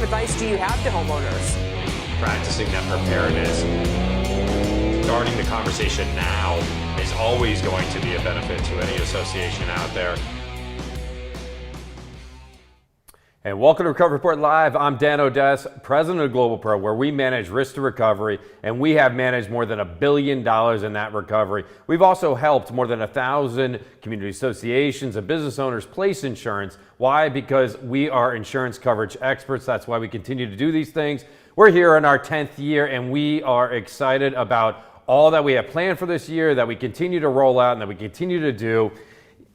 of advice do you have to homeowners? Practicing that preparedness. Starting the conversation now is always going to be a benefit to any association out there. And welcome to Recovery Report Live. I'm Dan Odess, president of GlobalPro, where we manage risk to recovery, and we have managed more than $1 billion in that recovery. We've also helped more than 1,000 community associations and business owners place insurance. Why? Because we are insurance coverage experts. That's why we continue to do these things. We're here in our 10th year, and we are excited about all that we have planned for this year, that we continue to roll out, and that we continue to do.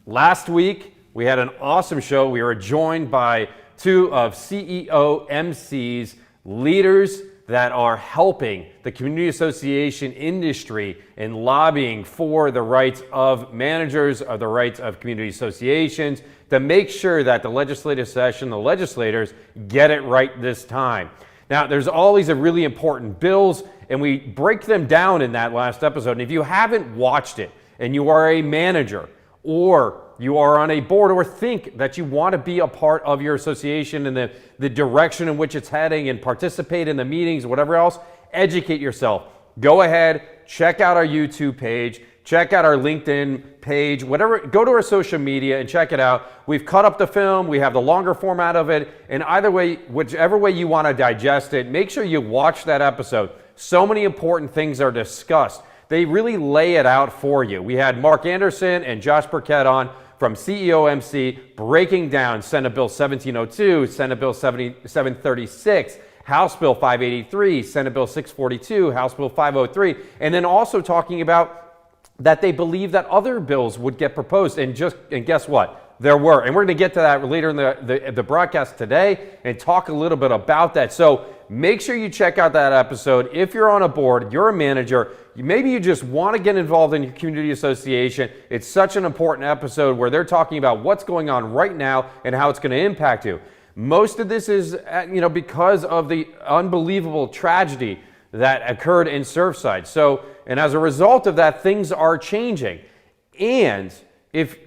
Last week, we had an awesome show. We were joined by two of CEO MC's leaders that are helping the community association industry in lobbying for the rights of managers, or the rights of community associations, to make sure that the legislative session, the legislators, get it right this time. Now, there's all these really important bills, and we break them down in that last episode. And if you haven't watched it, and you are a manager, or you are on a board, or think that you want to be a part of your association and the direction in which it's heading, and participate in the meetings, whatever else, educate yourself. Go ahead, check out our YouTube page, check out our LinkedIn page, whatever, go to our social media and check it out. We've cut up the film, we have the longer format of it, and either way, whichever way you want to digest it, make sure you watch that episode. So many important things are discussed. They really lay it out for you. We had Mark Anderson and Josh Burkett on from CEO MC, breaking down Senate Bill 1702, Senate Bill 736, House Bill 583, Senate Bill 642, House Bill 503, and then also talking about that they believe that other bills would get proposed, and guess what? There were, and we're going to get to that later in the broadcast today and talk a little bit about that. So make sure you check out that episode. If you're on a board, you're a manager, maybe you just want to get involved in your community association. It's such an important episode where they're talking about what's going on right now and how it's going to impact you. Most of this is, because of the unbelievable tragedy that occurred in Surfside. And as a result of that, things are changing. And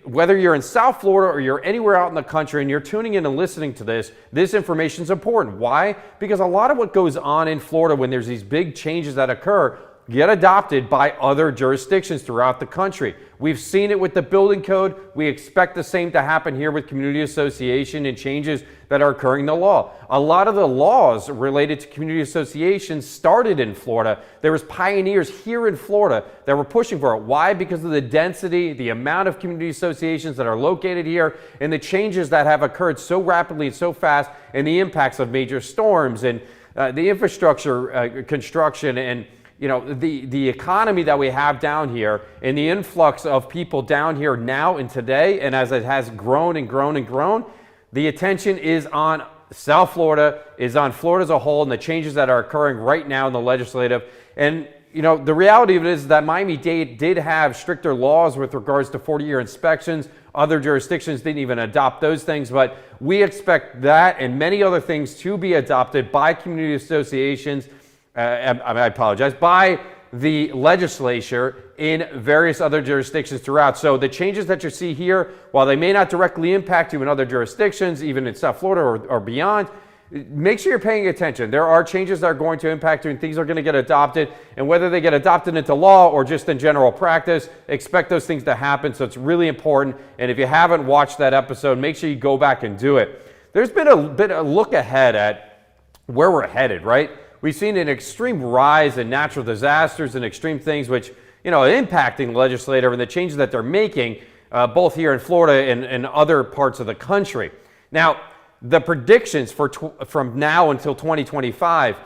whether you're in South Florida or you're anywhere out in the country and you're tuning in and listening to this information is important. Why? Because a lot of what goes on in Florida when there's these big changes that occur get adopted by other jurisdictions throughout the country. We've seen it with the building code. We expect the same to happen here with community association and changes that are occurring in the law. A lot of the laws related to community associations started in Florida. There was pioneers here in Florida that were pushing for it. Why? Because of the density, the amount of community associations that are located here, and the changes that have occurred so rapidly and so fast, and the impacts of major storms and the infrastructure construction, and the economy that we have down here, and the influx of people down here now and today, and as it has grown and grown and grown, the attention is on South Florida, is on Florida as a whole, and the changes that are occurring right now in the legislative. And the reality of it is that Miami-Dade did have stricter laws with regards to 40-year inspections. Other jurisdictions didn't even adopt those things, but we expect that and many other things to be adopted by community associations, I apologize, by the legislature in various other jurisdictions throughout. So the changes that you see here, while they may not directly impact you in other jurisdictions, even in South Florida or beyond, make sure you're paying attention. There are changes that are going to impact you, and things are going to get adopted. And whether they get adopted into law or just in general practice, expect those things to happen. So it's really important. And if you haven't watched that episode, make sure you go back and do it. There's been a look ahead at where we're headed, right? We've seen an extreme rise in natural disasters and extreme things which, impacting the legislature and the changes that they're making, both here in Florida and other parts of the country. Now, the predictions from now until 2025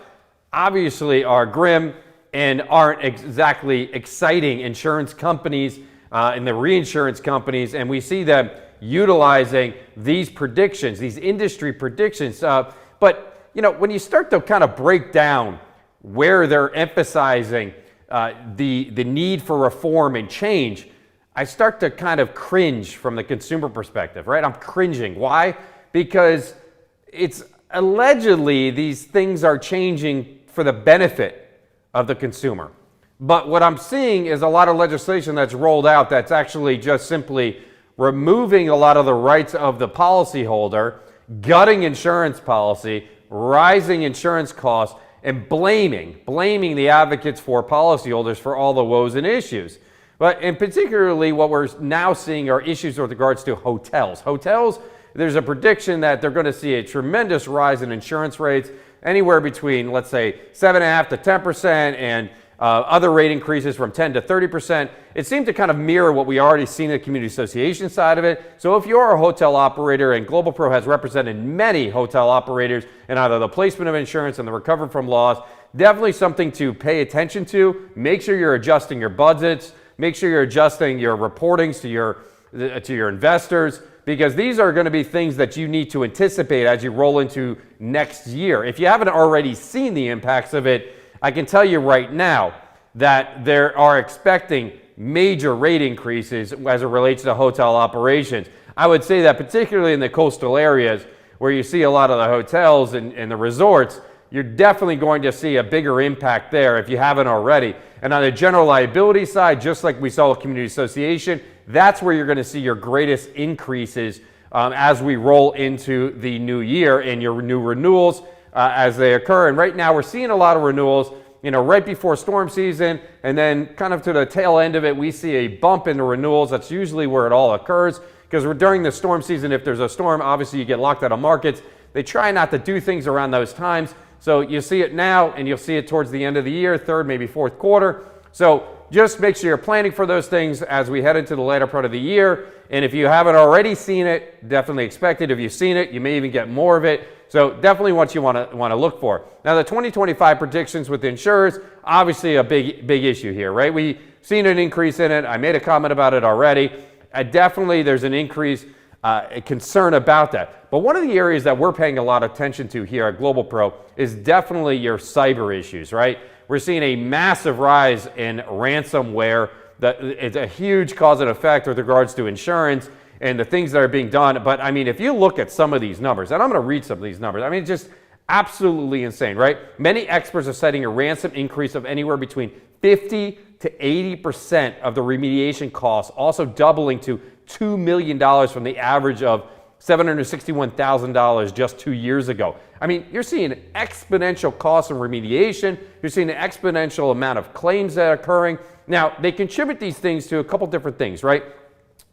obviously are grim and aren't exactly exciting insurance companies and the reinsurance companies, and we see them utilizing these predictions, these industry predictions. But when you start to kind of break down where they're emphasizing the need for reform and change, I start to kind of cringe from the consumer perspective, right? I'm cringing. Why? Because it's allegedly these things are changing for the benefit of the consumer. But what I'm seeing is a lot of legislation that's rolled out that's actually just simply removing a lot of the rights of the policyholder, gutting insurance policy, rising insurance costs and blaming the advocates for policyholders for all the woes and issues. But and particularly what we're now seeing are issues with regards to hotels. Hotels, there's a prediction that they're going to see a tremendous rise in insurance rates, anywhere between, let's say, 7.5% to 10%, and other rate increases from 10 to 30%. It seemed to kind of mirror what we already seen in the community association side of it. So if you're a hotel operator, and GlobalPro has represented many hotel operators in either the placement of insurance and the recovery from loss, definitely something to pay attention to. Make sure you're adjusting your budgets. Make sure you're adjusting your reportings to your investors, because these are going to be things that you need to anticipate as you roll into next year. If you haven't already seen the impacts of it, I can tell you right now that they are expecting major rate increases as it relates to hotel operations. I would say that particularly in the coastal areas where you see a lot of the hotels and the resorts, you're definitely going to see a bigger impact there if you haven't already. And on the general liability side, just like we saw with community association, that's where you're going to see your greatest increases as we roll into the new year and your new renewals as they occur. And right now we're seeing a lot of renewals, right before storm season, and then kind of to the tail end of it, we see a bump in the renewals. That's usually where it all occurs, because we're during the storm season. If there's a storm, obviously you get locked out of markets. They try not to do things around those times. So you see it now, and you'll see it towards the end of the year, third, maybe fourth quarter. So just make sure you're planning for those things as we head into the later part of the year. And if you haven't already seen it, definitely expect it. If you've seen it, you may even get more of it. So definitely what you want to look for. Now, the 2025 predictions with the insurers, obviously a big issue here, right? We've seen an increase in it. I made a comment about it already. Definitely there's an increase, a concern about that. But one of the areas that we're paying a lot of attention to here at GlobalPro is definitely your cyber issues, right? We're seeing a massive rise in ransomware. It's a huge cause and effect with regards to insurance and the things that are being done. But I mean, if you look at some of these numbers, and I'm going to read some of these numbers, I mean, it's just absolutely insane, right? Many experts are citing a ransom increase of anywhere between 50 to 80% of the remediation costs, also doubling to $2 million from the average of $761,000 just 2 years ago. I mean, you're seeing exponential costs in remediation. You're seeing an exponential amount of claims that are occurring. Now, they contribute these things to a couple different things, right?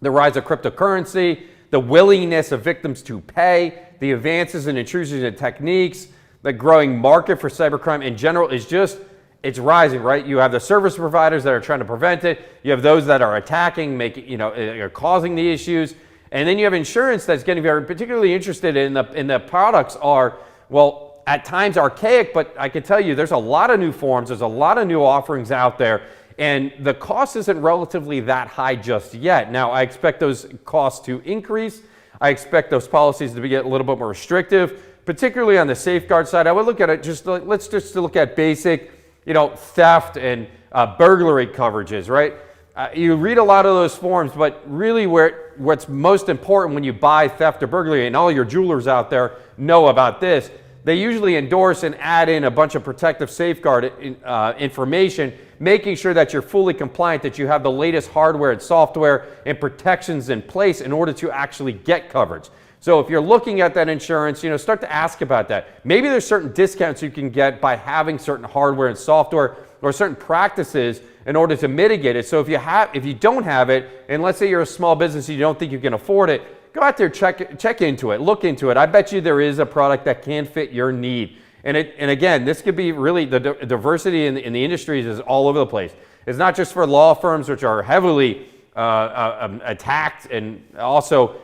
The rise of cryptocurrency, the willingness of victims to pay, the advances in intrusions and techniques, the growing market for cybercrime in general is just, it's rising, right? You have the service providers that are trying to prevent it. You have those that are attacking, are causing the issues. And then you have insurance that's getting very particularly interested in the products are, well, at times archaic, but I can tell you there's a lot of new forms, there's a lot of new offerings out there, and the cost isn't relatively that high just yet. Now, I expect those costs to increase. I expect those policies to get a little bit more restrictive, particularly on the safeguard side. I would look at it let's just look at basic, theft and burglary coverages, right? You read a lot of those forms, but really what's most important when you buy theft or burglary, and all your jewelers out there know about this, they usually endorse and add in a bunch of protective safeguard information, making sure that you're fully compliant, that you have the latest hardware and software and protections in place in order to actually get coverage. So if you're looking at that insurance, start to ask about that. Maybe there's certain discounts you can get by having certain hardware and software or certain practices in order to mitigate it. So if you don't have it, and let's say you're a small business and you don't think you can afford it, go out there, check into it, look into it. I bet you there is a product that can fit your need. And again, this could be really, the diversity in the industries is all over the place. It's not just for law firms, which are heavily attacked and also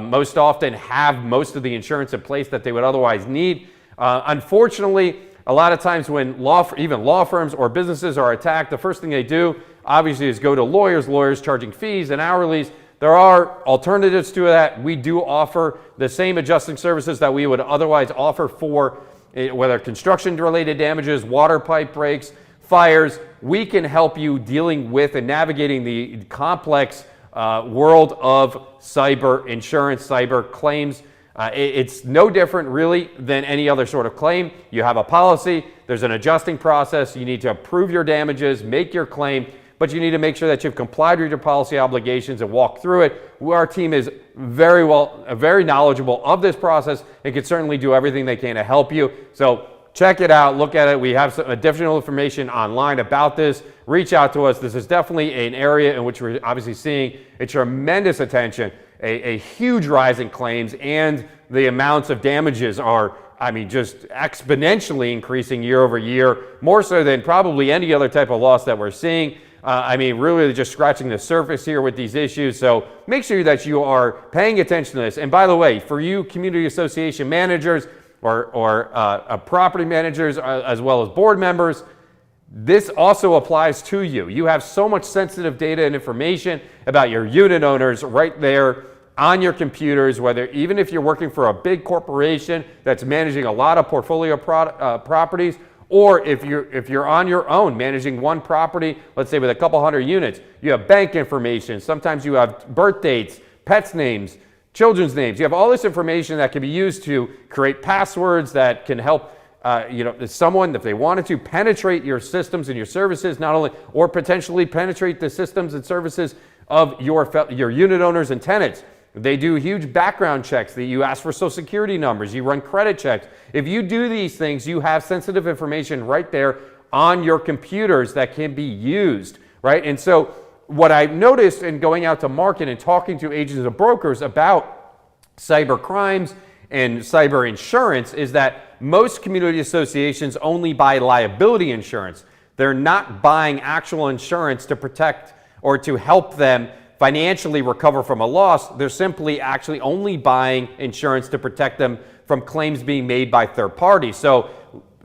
most often have most of the insurance in place that they would otherwise need. Unfortunately, a lot of times when even law firms or businesses are attacked, the first thing they do obviously is go to lawyers charging fees and hourlies. There are alternatives to that. We do offer the same adjusting services that we would otherwise offer for whether construction-related damages, water pipe breaks, fires. We can help you dealing with and navigating the complex world of cyber insurance, cyber claims. It's no different really than any other sort of claim. You have a policy, there's an adjusting process, you need to approve your damages, make your claim. but you need to make sure that you've complied with your policy obligations and walk through it. Our team is very knowledgeable of this process and can certainly do everything they can to help you. So check it out, look at it. We have some additional information online about this. Reach out to us. This is definitely an area in which we're obviously seeing a tremendous attention, a huge rise in claims, and the amounts of damages are, I mean, just exponentially increasing year over year, more so than probably any other type of loss that we're seeing. I mean, really just scratching the surface here with these issues. So make sure that you are paying attention to this. And by the way, for you community association managers or property managers, as well as board members, this also applies to you. You have so much sensitive data and information about your unit owners right there on your computers, whether even if you're working for a big corporation that's managing a lot of portfolio properties, or if you're on your own managing one property, let's say with a couple hundred units, you have bank information. Sometimes you have birth dates, pets' names, children's names. You have all this information that can be used to create passwords that can help someone, if they wanted to, penetrate your systems and your services, not only, or potentially penetrate the systems and services of your unit owners and tenants. They do huge background checks. That you ask for social security numbers. You run credit checks. If you do these things, you have sensitive information right there on your computers that can be used, right? And so what I've noticed in going out to market and talking to agents and brokers about cyber crimes and cyber insurance is that most community associations only buy liability insurance. They're not buying actual insurance to protect or to help them financially recover from a loss. They're simply actually only buying insurance to protect them from claims being made by third parties. So,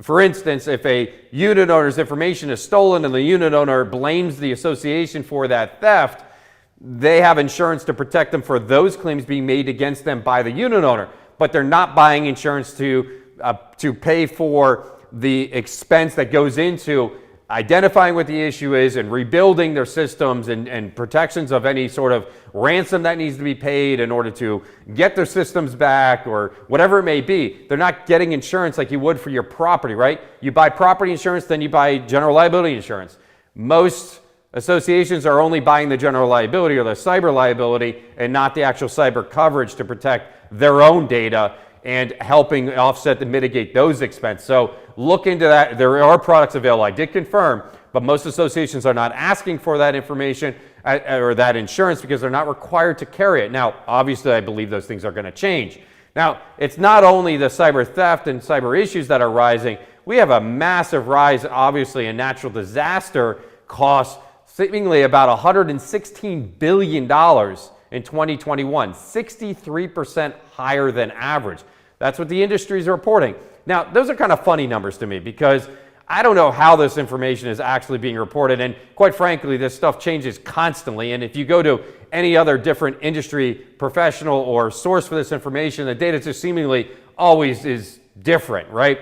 for instance, if a unit owner's information is stolen and the unit owner blames the association for that theft, they have insurance to protect them for those claims being made against them by the unit owner. But they're not buying insurance to pay for the expense that goes into identifying what the issue is and rebuilding their systems and protections of any sort of ransom that needs to be paid in order to get their systems back or whatever it may be. They're not getting insurance like you would for your property, right? You buy property insurance, then you buy general liability insurance. Most associations are only buying the general liability or the cyber liability and not the actual cyber coverage to protect their own data and helping offset and mitigate those expenses. So look into that. There are products available. I did confirm, but most associations are not asking for that information or that insurance because they're not required to carry it. Now, obviously, I believe those things are going to change. Now, it's not only the cyber theft and cyber issues that are rising. We have a massive rise, obviously, in natural disaster costs, seemingly about $116 billion in 2021, 63% higher than average. That's what the industry is reporting. Now, those are kind of funny numbers to me because I don't know how this information is actually being reported. And quite frankly, this stuff changes constantly. And if you go to any other different industry professional or source for this information, the data just seemingly always is different, right?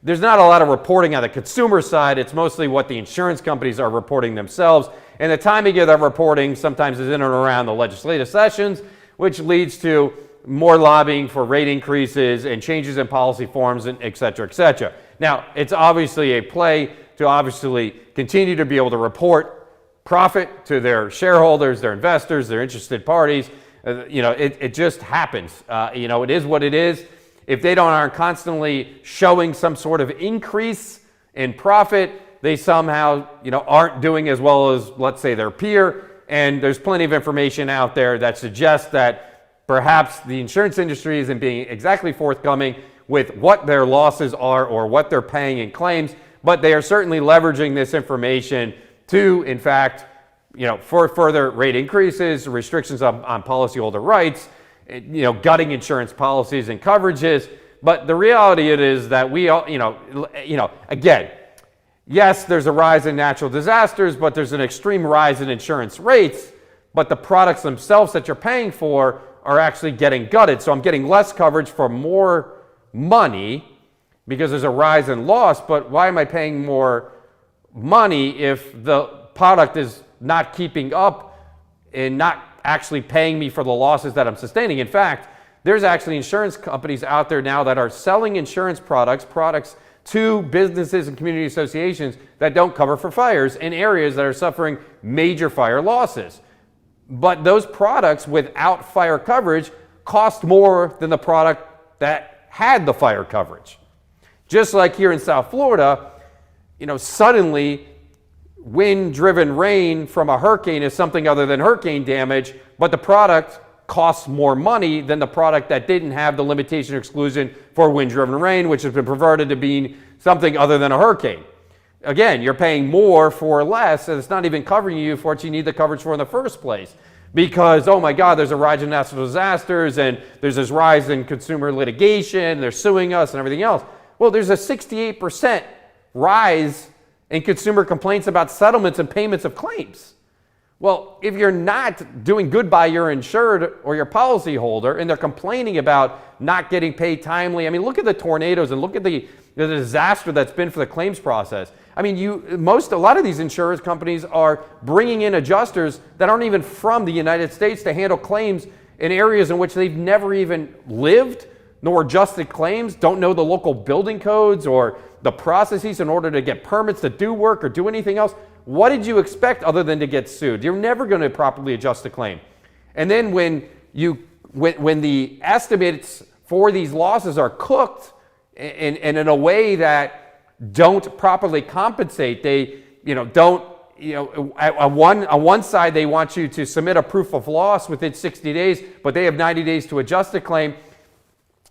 There's not a lot of reporting on the consumer side. It's mostly what the insurance companies are reporting themselves. And the timing of that reporting sometimes is in and around the legislative sessions, which leads to more lobbying for rate increases and changes in policy forms, and et cetera, et cetera. Now, it's obviously a play to obviously continue to be able to report profit to their shareholders, their investors, their interested parties. It just happens. It is what it is. If they aren't constantly showing some sort of increase in profit, they somehow, aren't doing as well as, let's say, their peer. And there's plenty of information out there that suggests that perhaps the insurance industry isn't being exactly forthcoming with what their losses are or what they're paying in claims, but they are certainly leveraging this information to, in fact, for further rate increases, restrictions on policyholder rights, gutting insurance policies and coverages. But the reality it is that we all, again, yes, there's a rise in natural disasters, but there's an extreme rise in insurance rates, but the products themselves that you're paying for are actually getting gutted. So I'm getting less coverage for more money because there's a rise in loss, but why am I paying more money if the product is not keeping up and not actually paying me for the losses that I'm sustaining? In fact, there's actually insurance companies out there now that are selling insurance products to businesses and community associations that don't cover for fires in areas that are suffering major fire losses. But those products without fire coverage cost more than the product that had the fire coverage. Just like here in South Florida, suddenly wind-driven rain from a hurricane is something other than hurricane damage, but the product costs more money than the product that didn't have the limitation or exclusion for wind-driven rain, which has been perverted to being something other than a hurricane. Again, you're paying more for less, and it's not even covering you for what you need the coverage for in the first place. Because, oh my God, there's a rise in natural disasters, and there's this rise in consumer litigation, they're suing us and everything else. Well, there's a 68% rise in consumer complaints about settlements and payments of claims. Well, if you're not doing good by your insured or your policyholder, and they're complaining about not getting paid timely, I mean, look at the tornadoes and look at the disaster that's been for the claims process. I mean, a lot of these insurance companies are bringing in adjusters that aren't even from the United States to handle claims in areas in which they've never even lived, nor adjusted claims, don't know the local building codes or the processes in order to get permits to do work or do anything else. What did you expect other than to get sued? You're never going to properly adjust a claim. And then when the estimates for these losses are cooked and in a way that don't properly compensate, they don't, on one side they want you to submit a proof of loss within 60 days, but they have 90 days to adjust the claim.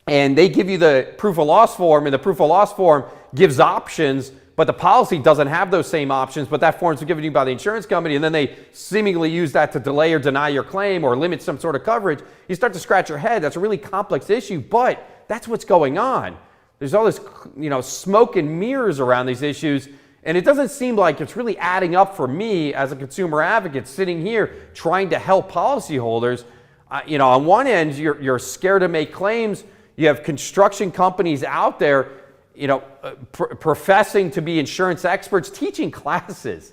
And they give you the proof of loss form, and the proof of loss form gives options, but the policy doesn't have those same options, but that form's given you by the insurance company, and then they seemingly use that to delay or deny your claim or limit some sort of coverage. You start to scratch your head. That's a really complex issue, but that's what's going on. There's all this, smoke and mirrors around these issues, and it doesn't seem like it's really adding up for me as a consumer advocate sitting here trying to help policyholders. On one end, you're scared to make claims. You have construction companies out there, professing to be insurance experts, teaching classes.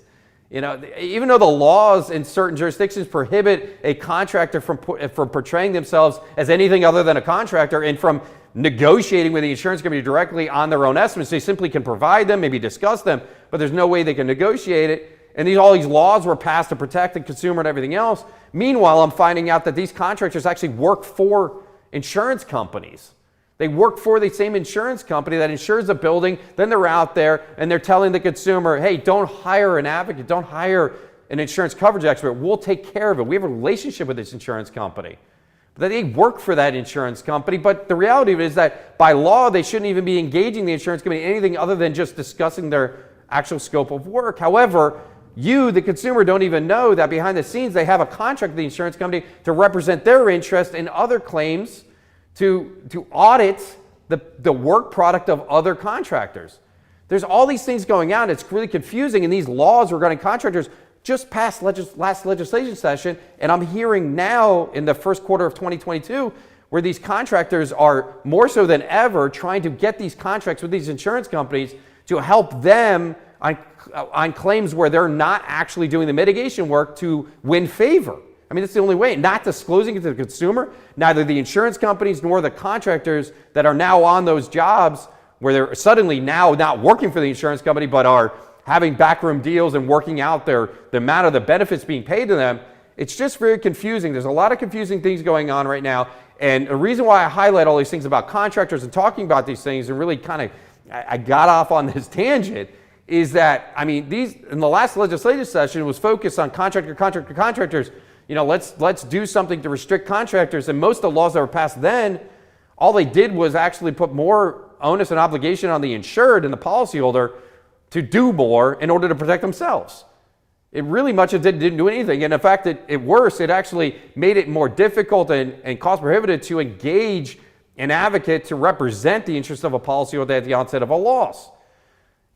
Even though the laws in certain jurisdictions prohibit a contractor from portraying themselves as anything other than a contractor and from negotiating with the insurance company directly on their own estimates, they simply can provide them, maybe discuss them, but there's no way they can negotiate it. And all these laws were passed to protect the consumer and everything else. Meanwhile, I'm finding out that these contractors actually work for insurance companies. They work for the same insurance company that insures a building. Then they're out there and they're telling the consumer, hey, don't hire an advocate, don't hire an insurance coverage expert. We'll take care of it. We have a relationship with this insurance company. But they work for that insurance company. But the reality of it is that by law, they shouldn't even be engaging the insurance company in anything other than just discussing their actual scope of work. However, you, the consumer, don't even know that behind the scenes they have a contract with the insurance company to represent their interest in other claims, to audit the work product of other contractors. There's all these things going on. It's really confusing, and these laws regarding contractors just passed last legislation session, and I'm hearing now in the first quarter of 2022 where these contractors are more so than ever trying to get these contracts with these insurance companies to help them on claims where they're not actually doing the mitigation work to win favor. I mean, that's the only way, not disclosing it to the consumer. Neither the insurance companies nor the contractors that are now on those jobs where they're suddenly now not working for the insurance company but are having backroom deals and working out the amount of the benefits being paid to them. It's just very confusing. There's a lot of confusing things going on right now. And the reason why I highlight all these things about contractors and talking about these things and really I got off on this tangent is that, I mean, in the last legislative session, it was focused on contractors. Let's do something to restrict contractors. And most of the laws that were passed then, all they did was actually put more onus and obligation on the insured and the policyholder to do more in order to protect themselves. It really much didn't do anything. And in fact, it actually made it more difficult and cost prohibitive to engage an advocate to represent the interests of a policyholder at the onset of a loss.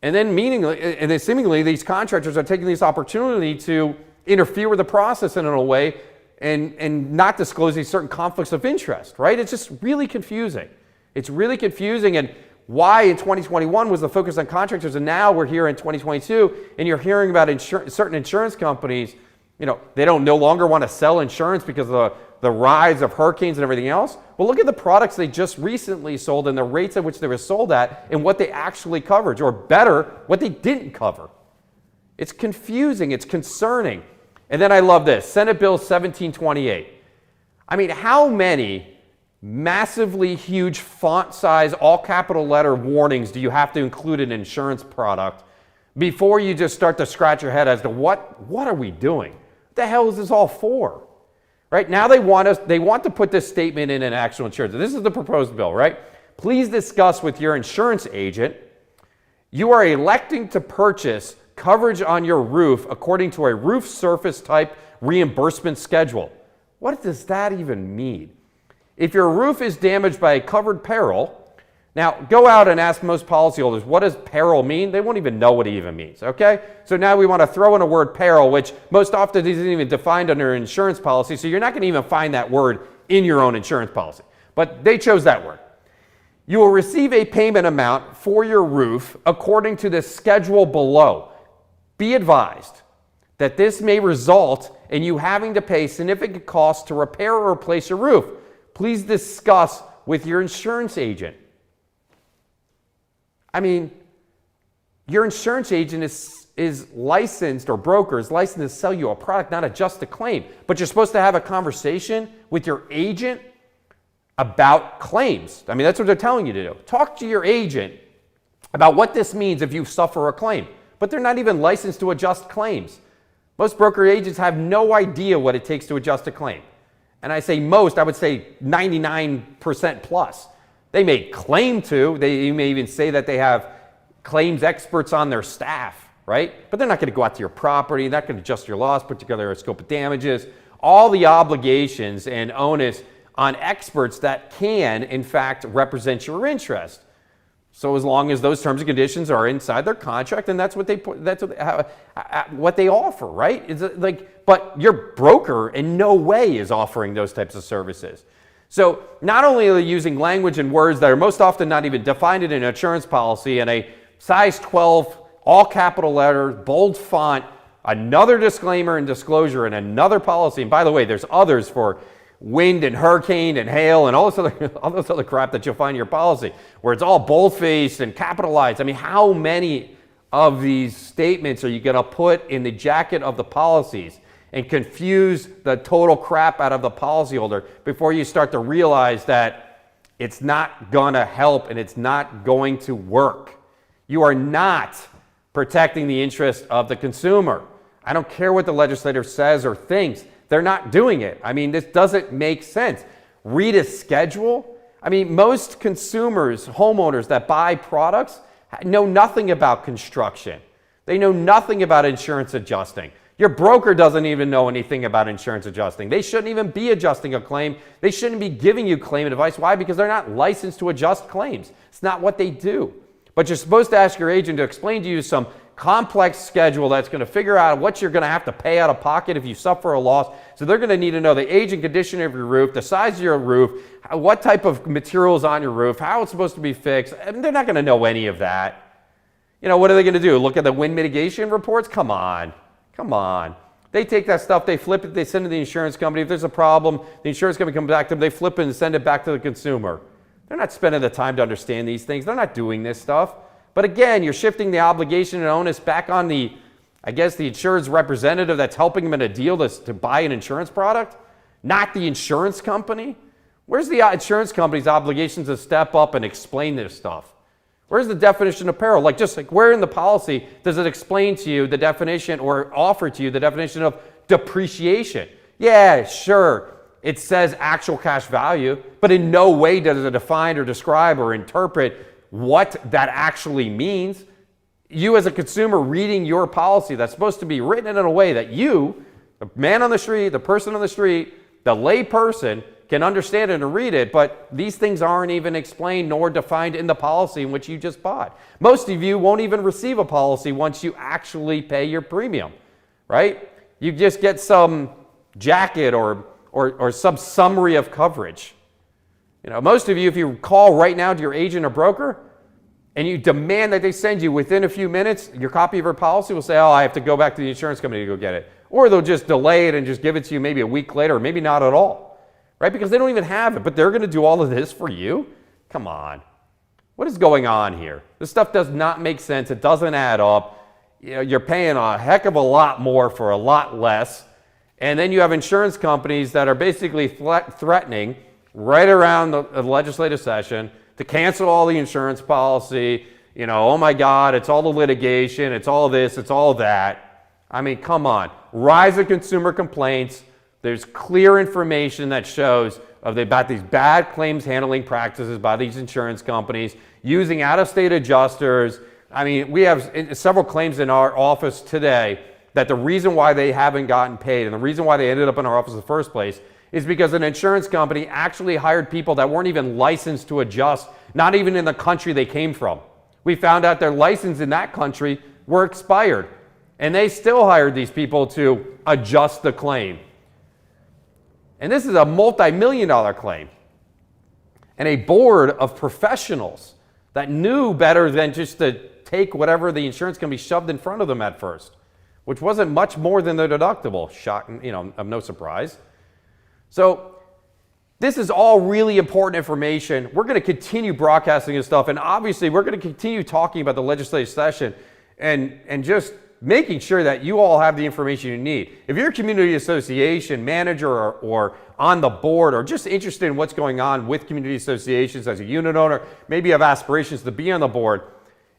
And then seemingly these contractors are taking this opportunity to interfere with the process in a way and not disclose these certain conflicts of interest, right? It's just really confusing. It's really confusing, and why in 2021 was the focus on contractors, and now we're here in 2022, and you're hearing about certain insurance companies they don't no longer want to sell insurance because of the rise of hurricanes and everything else. Well, look at the products they just recently sold and the rates at which they were sold at and what they actually covered, or better, what they didn't cover. It's confusing. It's concerning. And then I love this, Senate Bill 1728. I mean, how many massively huge font size, all capital letter warnings do you have to include in an insurance product before you just start to scratch your head as to what are we doing? What the hell is this all for? Right now they want to put this statement in an actual insurance. This is the proposed bill, right? Please discuss with your insurance agent. You are electing to purchase coverage on your roof according to a roof surface type reimbursement schedule. What does that even mean? If your roof is damaged by a covered peril, now go out and ask most policyholders, what does peril mean? They won't even know what it even means, okay? So now we want to throw in a word peril, which most often isn't even defined under an insurance policy, so you're not going to even find that word in your own insurance policy. But they chose that word. You will receive a payment amount for your roof according to the schedule below. Be advised that this may result in you having to pay significant costs to repair or replace your roof. Please discuss with your insurance agent. I mean, your insurance agent is licensed, or broker is licensed to sell you a product, not adjust a claim. But you're supposed to have a conversation with your agent about claims. I mean, that's what they're telling you to do. Talk to your agent about what this means if you suffer a claim. But they're not even licensed to adjust claims. Most broker agents have no idea what it takes to adjust a claim. And I say most, I would say 99% plus. They may claim to, you may even say that they have claims experts on their staff, right? But they're not going to go out to your property, they're not going to adjust your loss, put together a scope of damages, all the obligations and onus on experts that can, in fact, represent your interest. So as long as those terms and conditions are inside their contract, and that's what they put, that's what they offer, right? Is it like, but your broker in no way is offering those types of services. So not only are they using language and words that are most often not even defined in an insurance policy and a size 12, all capital letters, bold font, another disclaimer and disclosure in another policy. And by the way, there's others for wind and hurricane and hail and all this other crap that you'll find in your policy where it's all bold-faced and capitalized. I mean, how many of these statements are you going to put in the jacket of the policies and confuse the total crap out of the policyholder before you start to realize that it's not going to help and it's not going to work? You are not protecting the interest of the consumer. I don't care what the legislator says or thinks. They're not doing it. I mean, this doesn't make sense. Read a schedule. I mean, most consumers, homeowners that buy products know nothing about construction. They know nothing about insurance adjusting. Your broker doesn't even know anything about insurance adjusting. They shouldn't even be adjusting a claim. They shouldn't be giving you claim advice. Why? Because they're not licensed to adjust claims. It's not what they do. But you're supposed to ask your agent to explain to you some complex schedule that's going to figure out what you're going to have to pay out of pocket if you suffer a loss. So they're going to need to know the age and condition of your roof, the size of your roof, what type of material is on your roof, how it's supposed to be fixed. And they're not going to know any of that. You know, what are they going to do? Look at the wind mitigation reports? Come on. Come on. They take that stuff, they flip it, they send it to the insurance company. If there's a problem, the insurance company comes back to them, they flip it and send it back to the consumer. They're not spending the time to understand these things. They're not doing this stuff. But again, you're shifting the obligation and onus back on the insurance representative that's helping them in a deal to buy an insurance product, not the insurance company. Where's the insurance company's obligations to step up and explain this stuff? Where's the definition of peril? Just like where in the policy does it explain to you the definition or offer to you the definition of depreciation? Yeah, sure, it says actual cash value, but in no way does it define or describe or interpret what that actually means. You as a consumer reading your policy that's supposed to be written in a way that you, the man on the street, the person on the street, the lay person can understand it and read it, but these things aren't even explained nor defined in the policy in which you just bought. Most of you won't even receive a policy once you actually pay your premium, right? You just get some jacket or some summary of coverage. You know, most of you, if you call right now to your agent or broker and you demand that they send you within a few minutes, your copy of your policy will say, oh, I have to go back to the insurance company to go get it. or they'll just delay it and just give it to you maybe a week later, or maybe not at all, right? Because they don't even have it, but they're going to do all of this for you? Come on. What is going on here? This stuff does not make sense. It doesn't add up. You know, you're paying a heck of a lot more for a lot less. And then you have insurance companies that are basically threatening right around the legislative session to cancel all the insurance policy. You know, oh my God, it's all the litigation, it's all this, it's all that. I mean, come on. Rise of consumer complaints. There's clear information that shows about these bad claims handling practices by these insurance companies using out-of-state adjusters. I mean, we have several claims in our office today that the reason why they haven't gotten paid and the reason why they ended up in our office in the first place is because an insurance company actually hired people that weren't even licensed to adjust, not even in the country they came from. We found out their license in that country were expired, and they still hired these people to adjust the claim. And this is a multi-million-dollar claim. And a board of professionals that knew better than just to take whatever the insurance company shoved in front of them at first, which wasn't much more than their deductible. Shocking, you know, of no surprise. So this is all really important information. We're going to continue broadcasting this stuff, and obviously we're going to continue talking about the legislative session and just making sure that you all have the information you need. If you're a community association manager or on the board or just interested in what's going on with community associations as a unit owner, maybe you have aspirations to be on the board,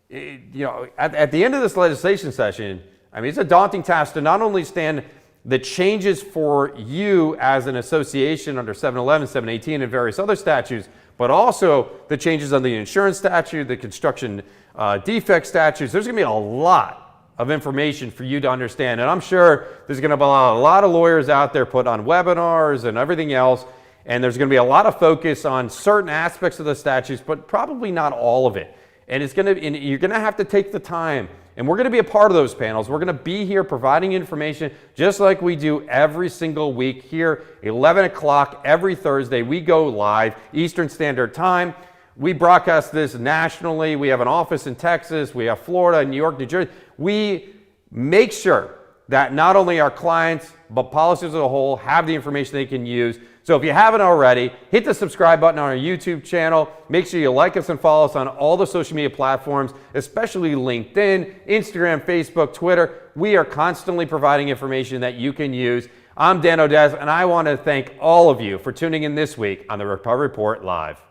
you know, at the end of this legislation session, I mean, it's a daunting task to not only stand the changes for you as an association under 711, 718, and various other statutes, but also the changes on the insurance statute, the construction defect statutes. There's going to be a lot of information for you to understand. And I'm sure there's going to be a lot of lawyers out there put on webinars and everything else. And there's going to be a lot of focus on certain aspects of the statutes, but probably not all of it. And you're going to have to take the time. And we're going to be a part of those panels. We're going to be here providing information just like we do every single week here, 11 o'clock every Thursday. We go live Eastern Standard Time. We broadcast this nationally. We have an office in Texas. We have Florida, New York, New Jersey. We make sure that not only our clients, but policies as a whole have the information they can use. So if you haven't already, hit the subscribe button on our YouTube channel. Make sure you like us and follow us on all the social media platforms, especially LinkedIn, Instagram, Facebook, Twitter. We are constantly providing information that you can use. I'm Dan Odess, and I want to thank all of you for tuning in this week on the Recovery Report Live.